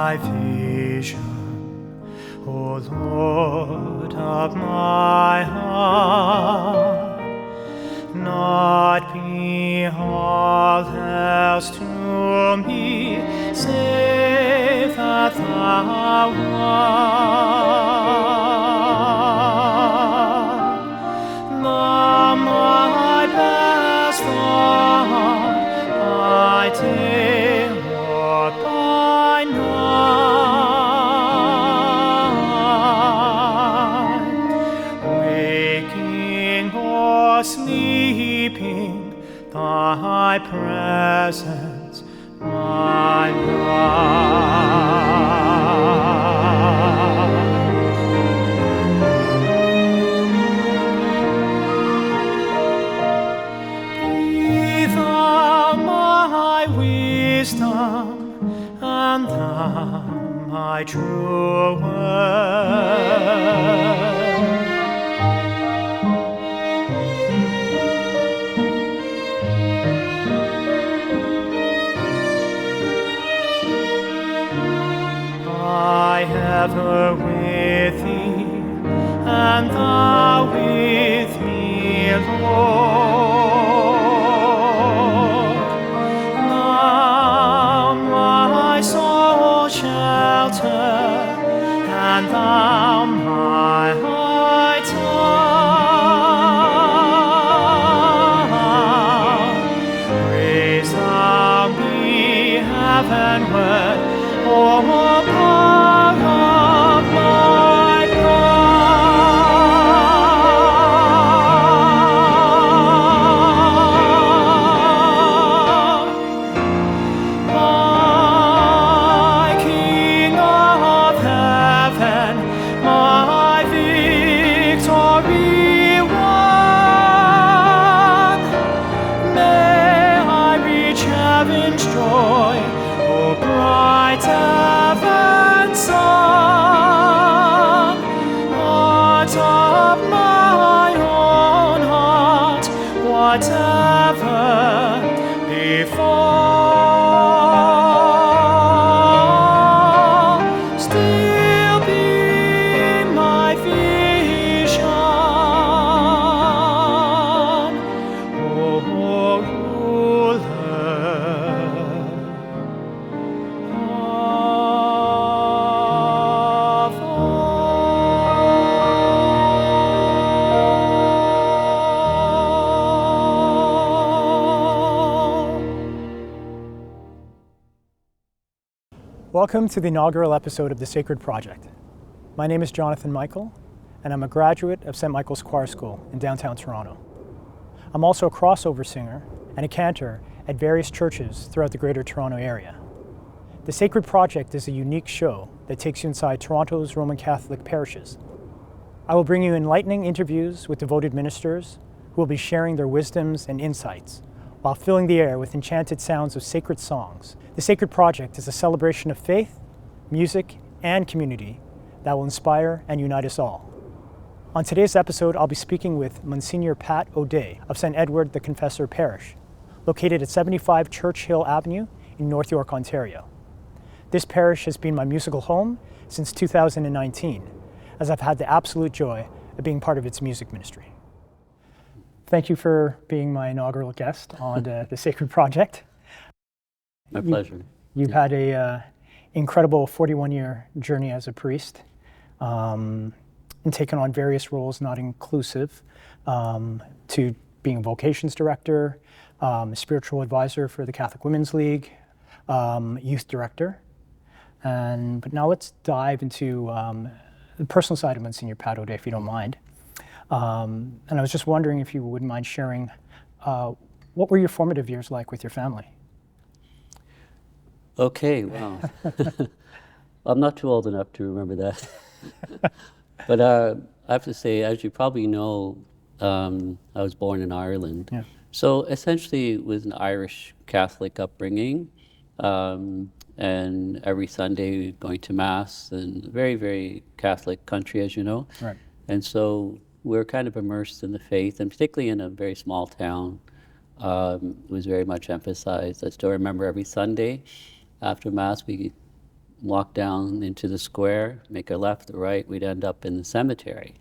my vision, O Lord of my heart. Not be all else to me, save that thou art. Thou my best thought, by day or by night, waking or sleeping, thy presence my life. Be thou my wisdom, and thou my true word. I ever with thee, and thou with me, Lord. Thou my soul shelter, and thou my high tower. Praise thou me heavenward, O God of my God. My King of heaven, my victory won, may I reach heaven's joy, O bright heaven's sun. Heart of my own heart, whatever befall, still be my vision, O ruler of all. Welcome to the inaugural episode of The Sacred Project. My name is Jonathan Michael, and I'm a graduate of St. Michael's Choir School in downtown Toronto. I'm also a crossover singer and a cantor at various churches throughout the Greater Toronto Area. The Sacred Project is a unique show that takes you inside Toronto's Roman Catholic parishes. I will bring you enlightening interviews with devoted ministers who will be sharing their wisdoms and insights while filling the air with enchanted sounds of sacred songs. The Sacred Project is a celebration of faith, music, and community that will inspire and unite us all. On today's episode, I'll be speaking with Msgr Pat O'Day of St. Edward the Confessor Parish, located at 75 Church Hill Avenue in North York, Ontario. This parish has been my musical home since 2019, as I've had the absolute joy of being part of its music ministry. Thank you for being my inaugural guest on the Sacred Project. My pleasure. You've had a incredible 41-year journey as a priest, and taken on various roles, not inclusive, to being a vocations director, a spiritual advisor for the Catholic Women's League, youth director. But now let's dive into the personal side of Msgr Pat O'Day, if you don't mind. And I was just wondering if you wouldn't mind sharing, what were your formative years like with your family? Okay, wow. I'm not too old enough to remember that. But I have to say, as you probably know, I was born in Ireland. Yeah. So essentially it was an Irish Catholic upbringing, and every Sunday going to Mass, and very, very Catholic country, as you know. Right. And so we're kind of immersed in the faith, and particularly in a very small town, it was very much emphasized. I still remember every Sunday after Mass, we walk down into the square, make a left or right, we'd end up in the cemetery.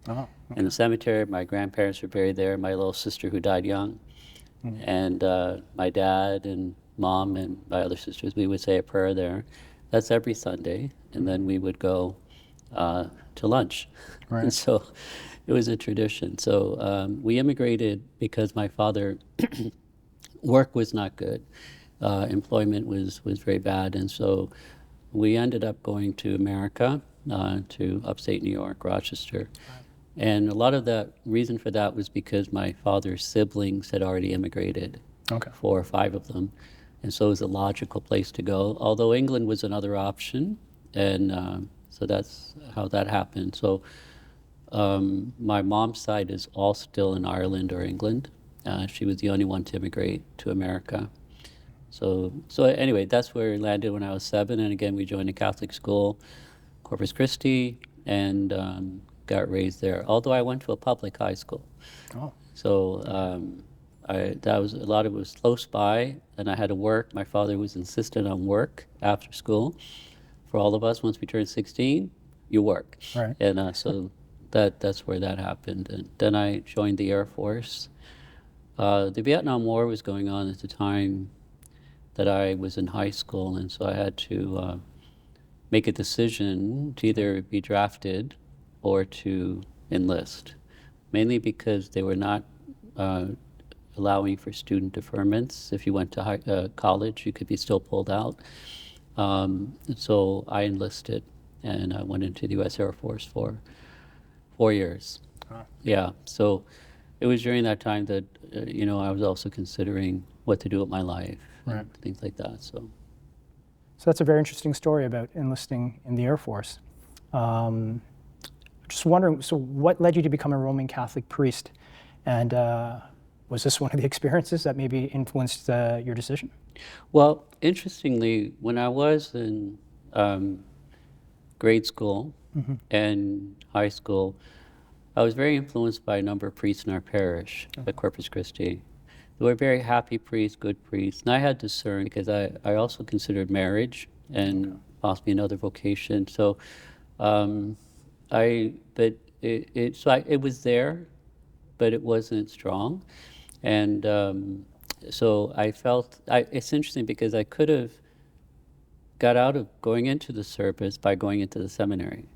Oh, In the cemetery, my grandparents were buried there, my little sister who died young, and my dad and mom and my other sisters, we would say a prayer there. That's every Sunday, and then we would go to lunch. Right. And so it was a tradition. So we immigrated because my father, work was not good. Employment was very bad, and so we ended up going to America, to upstate New York, Rochester. And a lot of the reason for that was because my father's siblings had already immigrated, Okay. 4 or 5 of them. And so it was a logical place to go, although England was another option. And so that's how that happened. So my mom's side is all still in Ireland or England. She was the only one to immigrate to America. So anyway, that's where we landed when I was 7. And again, we joined a Catholic school, Corpus Christi, and got raised there. Although I went to a public high school. Oh. So that was, a lot of it was close by, and I had to work. My father was insistent on work after school. For all of us, once we turned 16, you work. Right. And so that's where that happened. And then I joined the Air Force. The Vietnam War was going on at the time that I was in high school, and so I had to make a decision to either be drafted or to enlist, mainly because they were not allowing for student deferments. If you went to college, you could be still pulled out. So I enlisted, and I went into the U.S. Air Force for 4 years. Huh. Yeah, so it was during that time that, I was also considering what to do with my life, Right. and things like that, so. So that's a very interesting story about enlisting in the Air Force. Just wondering, so what led you to become a Roman Catholic priest? And was this one of the experiences that maybe influenced your decision? Well, interestingly, when I was in grade school and high school, I was very influenced by a number of priests in our parish at Corpus Christi. They were very happy priests, good priests. And I had discerned because I also considered marriage and possibly another vocation. So it was there, but it wasn't strong. And so I felt, it's interesting because I could have got out of going into the service by going into the seminary.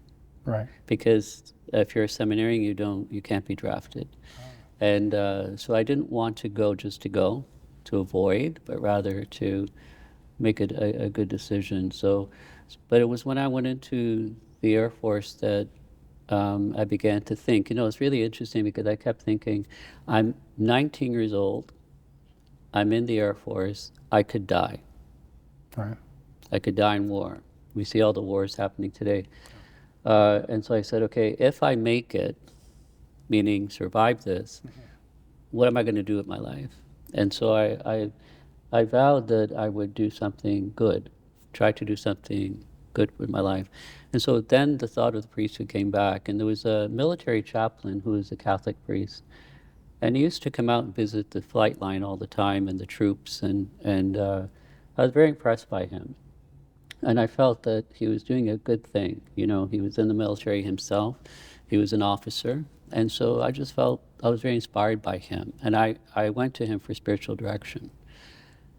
Right. Because if you're a seminarian, you can't be drafted. And so I didn't want to go just to go, to avoid, but rather to make a good decision. So, but it was when I went into the Air Force that I began to think. It's really interesting because I kept thinking, I'm 19 years old, I'm in the Air Force, I could die. Right. I could die in war. We see all the wars happening today. And so I said, okay, if I make it, meaning survive this, what am I going to do with my life? And so I vowed that I would do something good, try to do something good with my life. And so then the thought of the priesthood came back, and there was a military chaplain who was a Catholic priest, and he used to come out and visit the flight line all the time and the troops, and I was very impressed by him. And I felt that he was doing a good thing. He was in the military himself. He was an officer. And so I just felt I was very inspired by him. And I went to him for spiritual direction.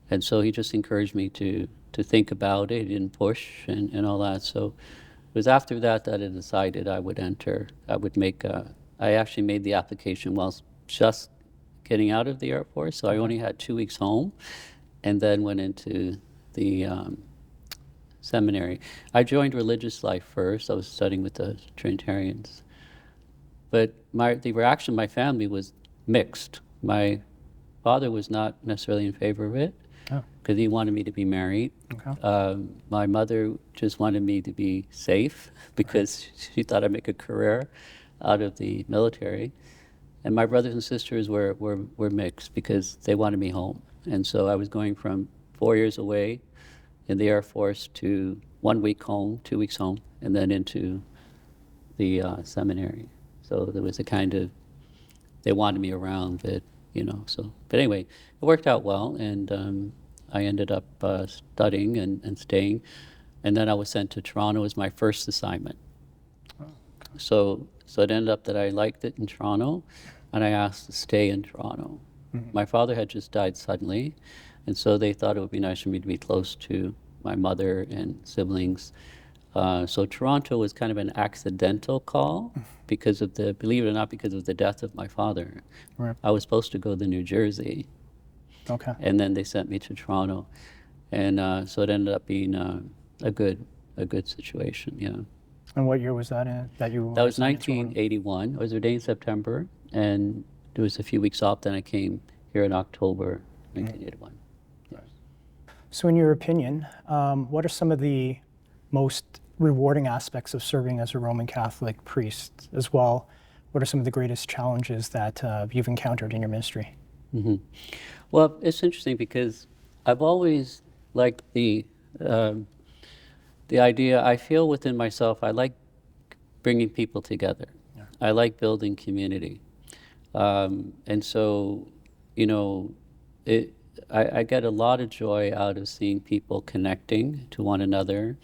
And so he just encouraged me to think about it. He didn't push and all that. So it was after that I decided I would I actually made the application whilst just getting out of the Air Force. So I only had 2 weeks home and then went into the seminary. I joined religious life first. I was studying with the Trinitarians. But the reaction of my family was mixed. My father was not necessarily in favor of it because he wanted me to be married. Okay. My mother just wanted me to be safe because she thought I'd make a career out of the military. And my brothers and sisters were mixed because they wanted me home. And so I was going from 4 years away in the Air Force to 1 week home, 2 weeks home, and then into the seminary. So there was a kind of, they wanted me around, but anyway, it worked out well, and I ended up studying and staying. And then I was sent to Toronto as my first assignment. So it ended up that I liked it in Toronto, and I asked to stay in Toronto. My father had just died suddenly, and so they thought it would be nice for me to be close to my mother and siblings. So Toronto was kind of an accidental call because of the, believe it or not, because of the death of my father. Right. I was supposed to go to New Jersey, Okay. and then they sent me to Toronto, and so it ended up being a good situation. Yeah. And what year was that in? That was assigned to Toronto? 1981. I was ordained in September, and there was a few weeks off. Then I came here in October 1981. Yes. So in your opinion, what are some of the most rewarding aspects of serving as a Roman Catholic priest as well? What are some of the greatest challenges that you've encountered in your ministry? Well, it's interesting because I've always liked the idea, I feel within myself, I like bringing people together. Yeah. I like building community. And so, you know, I get a lot of joy out of seeing people connecting to one another,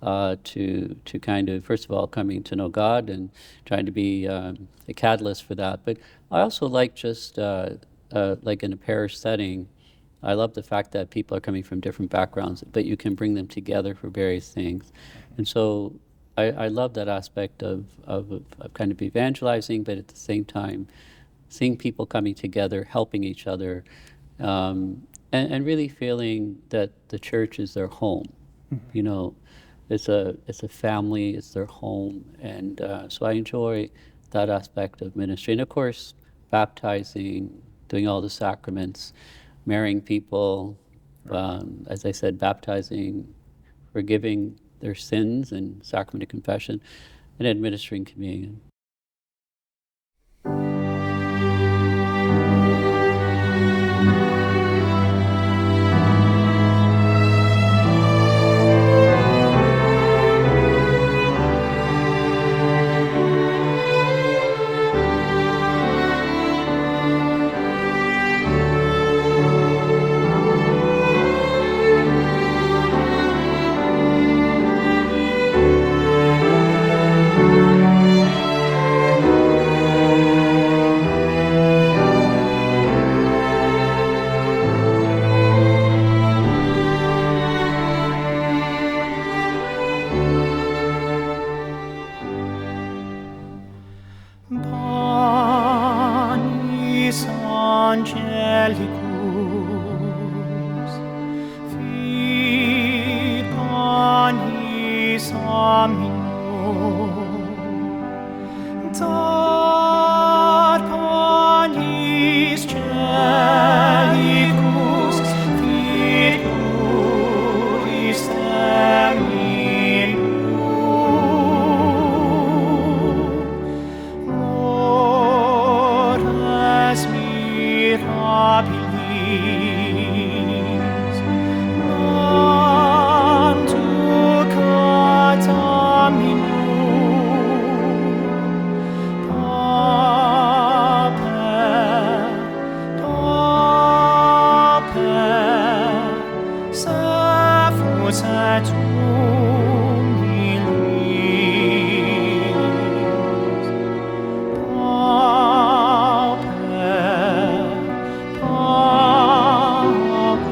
to kind of, first of all, coming to know God and trying to be a catalyst for that. But I also like just, like in a parish setting, I love the fact that people are coming from different backgrounds, but you can bring them together for various things. And so I love that aspect of kind of evangelizing, but at the same time, seeing people coming together, helping each other, and really feeling that the church is their home. You know, it's a family, it's their home, and so I enjoy that aspect of ministry. And of course, baptizing, doing all the sacraments, marrying people, as I said, baptizing, forgiving their sins and sacrament of confession, and administering communion. Panis angelicus, fit panis amino, dat panis celicus, fit puris semino. Mirabilis, non tucat aminum, dope, sephus et humilis, dope,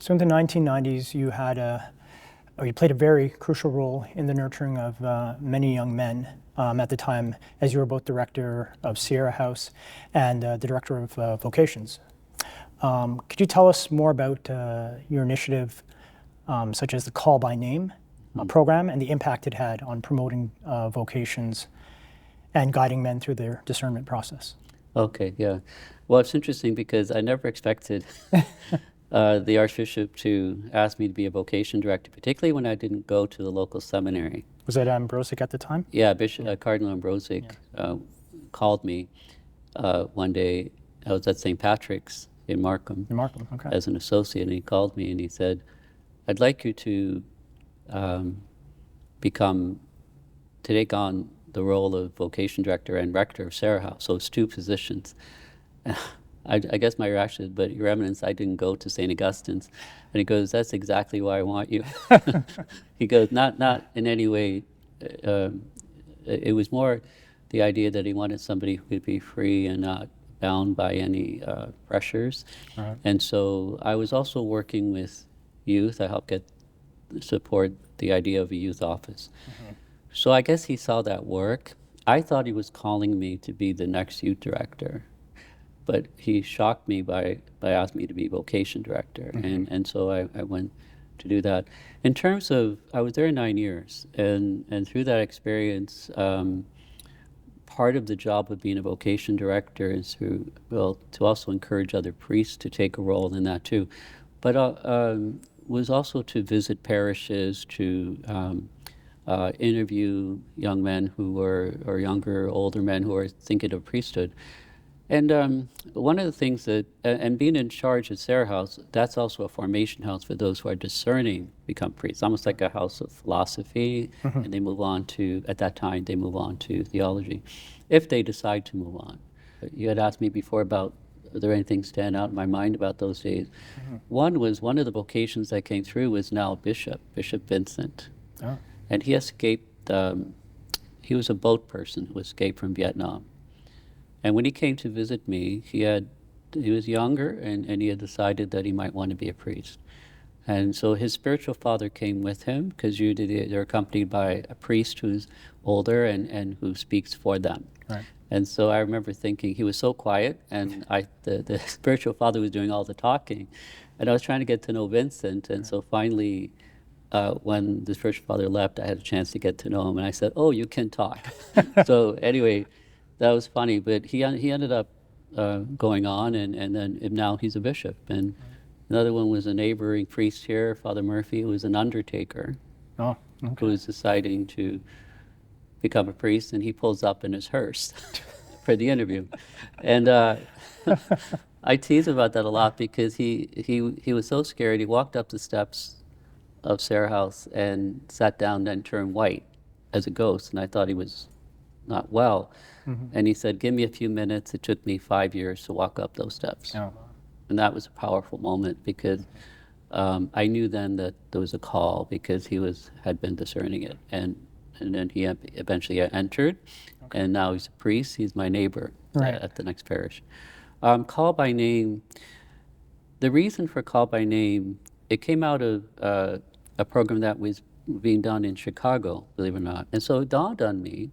So in the 1990s, you played a very crucial role in the nurturing of many young men at the time, as you were both director of Sierra House and the director of vocations. Could you tell us more about your initiative, such as the Call by Name program, and the impact it had on promoting vocations and guiding men through their discernment process? Okay, yeah. Well, it's interesting because I never expected the Archbishop to ask me to be a vocation director, particularly when I didn't go to the local seminary. Was that Ambrosic at the time? Yeah, Cardinal Ambrosic called me one day. I was at St. Patrick's in Markham, Okay. as an associate, and he called me and he said, I'd like you to take on the role of vocation director and rector of Sierra House. So it's two positions. I guess my reaction is, but Your Eminence, I didn't go to St. Augustine's. And he goes, that's exactly why I want you. He goes, not in any way. It was more the idea that he wanted somebody who could be free and not bound by any pressures. Right. And so I was also working with youth. I helped support the idea of a youth office. Mm-hmm. So I guess he saw that work. I thought he was calling me to be the next youth director, but he shocked me by asking me to be vocation director. Mm-hmm. And so I went to do that. In terms of, I was there 9 years, and through that experience, part of the job of being a vocation director is to also encourage other priests to take a role in that too, but was also to visit parishes, to interview young men or younger, older men who are thinking of priesthood. And one of the things that, and being in charge at Sierra House, that's also a formation house for those who are discerning become priests, almost like a house of philosophy, mm-hmm. and they move on to, at that time, they move on to theology, if they decide to move on. You had asked me before about, are there anything stand out in my mind about those days? Mm-hmm. One of the vocations that came through was now Bishop Vincent. Oh. And he escaped, he was a boat person who escaped from Vietnam. And when he came to visit me, he was younger, and he had decided that he might want to be a priest. And so his spiritual father came with him, because they're accompanied by a priest who's older and who speaks for them. Right. And so I remember thinking, he was so quiet, and the spiritual father was doing all the talking. And I was trying to get to know Vincent, and so finally, when the spiritual father left, I had a chance to get to know him, and I said, oh, you can talk. So anyway, that was funny, but he ended up going on, and then now he's a bishop. And another one was a neighboring priest here, Father Murphy, who was an undertaker, who was deciding to become a priest, and he pulls up in his hearse for the interview. And I tease about that a lot, because he was so scared. He walked up the steps of Sierra House and sat down and turned white as a ghost, and I thought he was not well. Mm-hmm. And he said, give me a few minutes. It took me 5 years to walk up those steps. Oh. And that was a powerful moment, because I knew then that there was a call, because he had been discerning it. And then he eventually entered, and now he's a priest. He's my neighbor at the next parish. Call by name, the reason for Call by Name, it came out of a program that was being done in Chicago, believe it or not. And so it dawned on me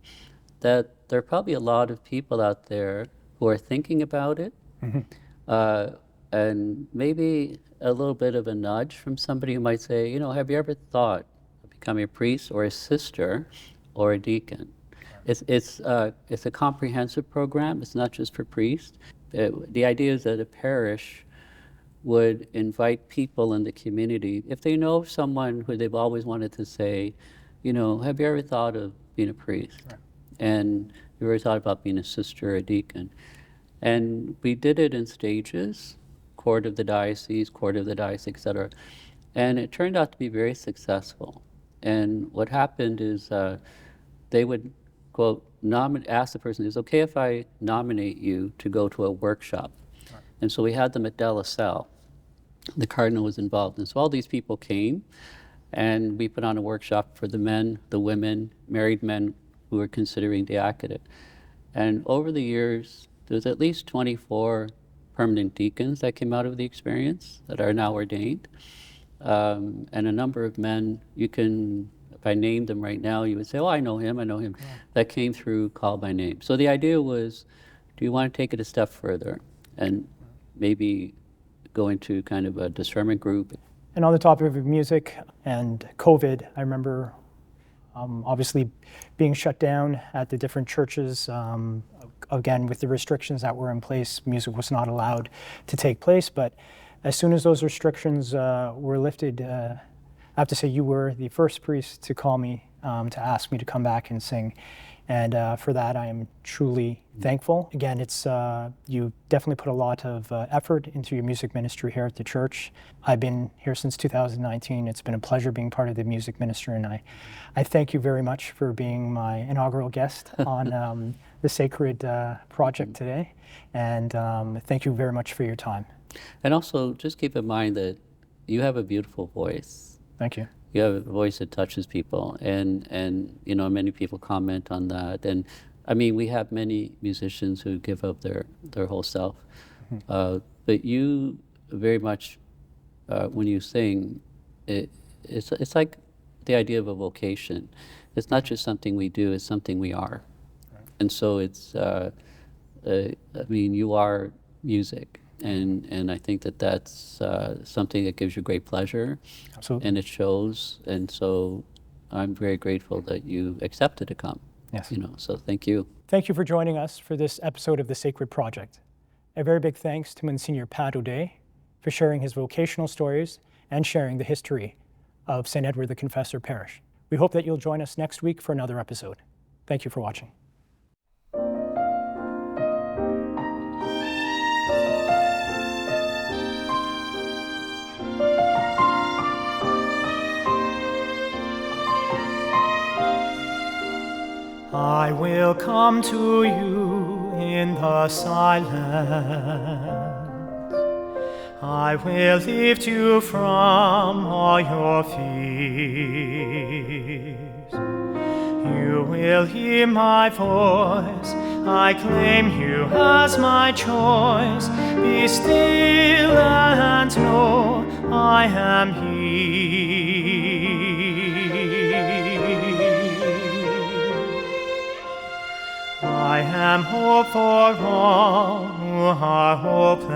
that there are probably a lot of people out there who are thinking about it, mm-hmm. And maybe a little bit of a nudge from somebody who might say, have you ever thought of becoming a priest or a sister or a deacon? It's a comprehensive program. It's not just for priests. The idea is that a parish would invite people in the community, if they know someone who they've always wanted to say, have you ever thought of being a priest? Right. And we already thought about being a sister or a deacon. And we did it in stages, court of the diocese, etc. And it turned out to be very successful. And what happened is they would, quote, ask the person, is it okay if I nominate you to go to a workshop? Right. And so we had them at De La Salle. The Cardinal was involved. And so all these people came, and we put on a workshop for the men, the women, married men who were considering diaconate. And over the years, there's at least 24 permanent deacons that came out of the experience that are now ordained. and a number of men, you can, if I named them right now, you would say, oh, I know him, I know him. Yeah. That came through Call by Name. So the idea was, do you want to take it a step further and maybe go into kind of a discernment group? And on the topic of music and COVID, I remember obviously being shut down at the different churches. Again, with the restrictions that were in place, music was not allowed to take place. But as soon as those restrictions were lifted, I have to say you were the first priest to call me to ask me to come back and sing. And for that, I am truly thankful. Again, it's you definitely put a lot of effort into your music ministry here at the church. I've been here since 2019. It's been a pleasure being part of the music ministry, and I thank you very much for being my inaugural guest on the Sacred project today. And thank you very much for your time. And also, just keep in mind that you have a beautiful voice. Thank you. You have a voice that touches people, and you know, many people comment on that. And I mean, we have many musicians who give up their whole self, but you very much, when you sing, it's like the idea of a vocation. It's not just something we do; it's something we are. Right. And so it's, I mean, you are music. And I think that that's something that gives you great pleasure. Absolutely. And it shows. And so I'm very grateful that you accepted to come. Yes. You know, so thank you. Thank you for joining us for this episode of the Sacred Project. A very big thanks to Msgr Pat O'Day for sharing his vocational stories and sharing the history of St. Edward the Confessor Parish. We hope that you'll join us next week for another episode. Thank you for watching. I will come to you in the silence. I will lift you from all your fears. You will hear my voice. I claim you as my choice. Be still and know I am here. I am hope for all who are hopeless.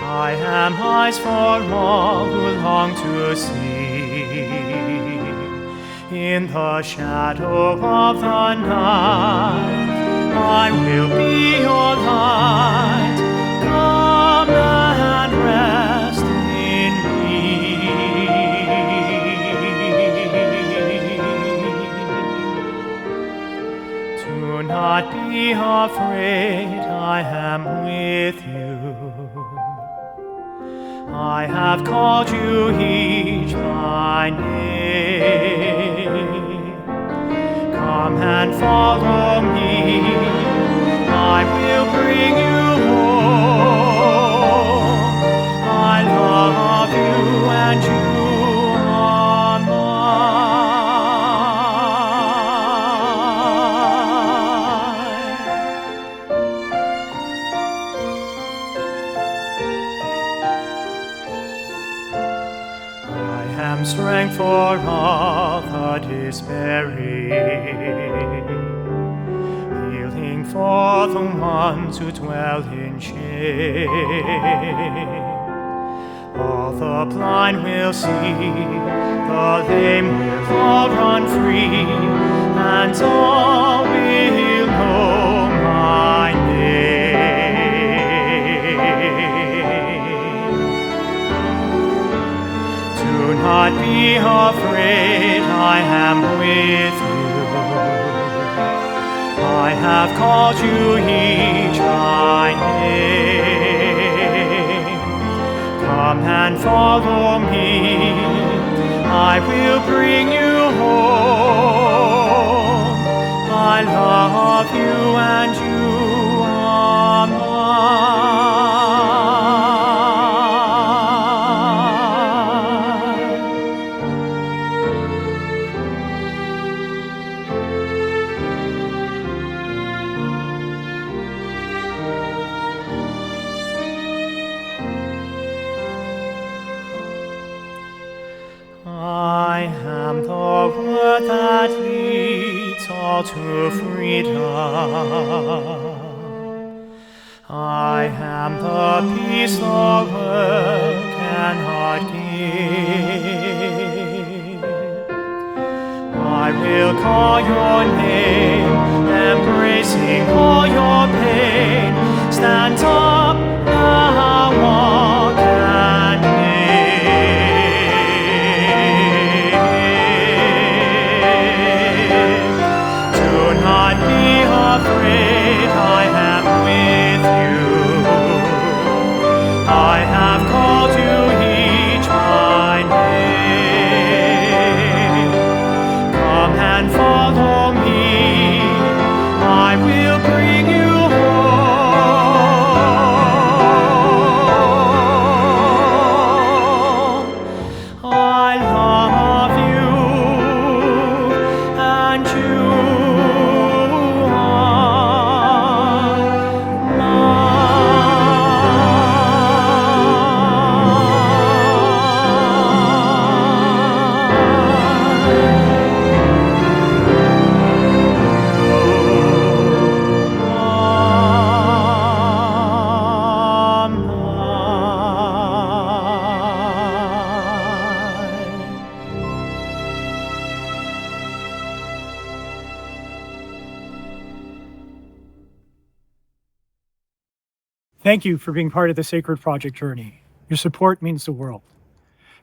I am eyes for all who long to see. In the shadow of the night, I will be your light. Come and rest in me. Do not be afraid, I am with you. I have called you each by name. Come and follow me, I will bring you home. I love you and you are mine. Strength for all the despairing, healing for the ones who dwell in shame. All the blind will see, the lame will all run free, and all will know my name. Do not be afraid, I am with you. I have called you each by name. Come and follow me, I will bring you home. I love you and you are mine. the word that leads all to freedom. I am the peace the world cannot give. I will call your name, embracing all your pain. Stand up, now walk and live. Do not be afraid, I am with you. I have called you each by name. Come and follow me, I will bring you home. I love you, and you are Thank you for being part of the Sacred Project journey. Your support means the world.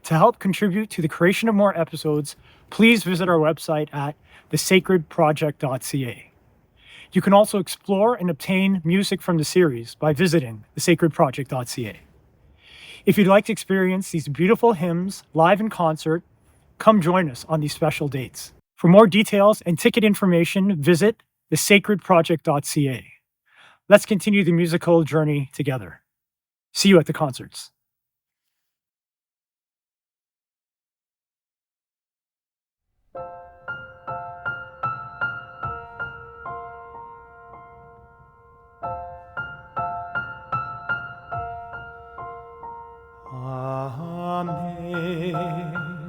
To help contribute to the creation of more episodes, please visit our website at thesacredproject.ca. You can also explore and obtain music from the series by visiting thesacredproject.ca. If you'd like to experience these beautiful hymns live in concert, come join us on these special dates. For more details and ticket information, visit thesacredproject.ca. Let's continue the musical journey together. See you at the concerts.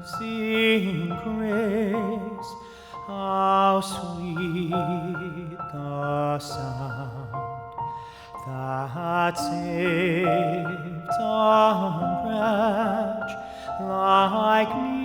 Amazing grace, how sweet the sound that saved a wretch like me.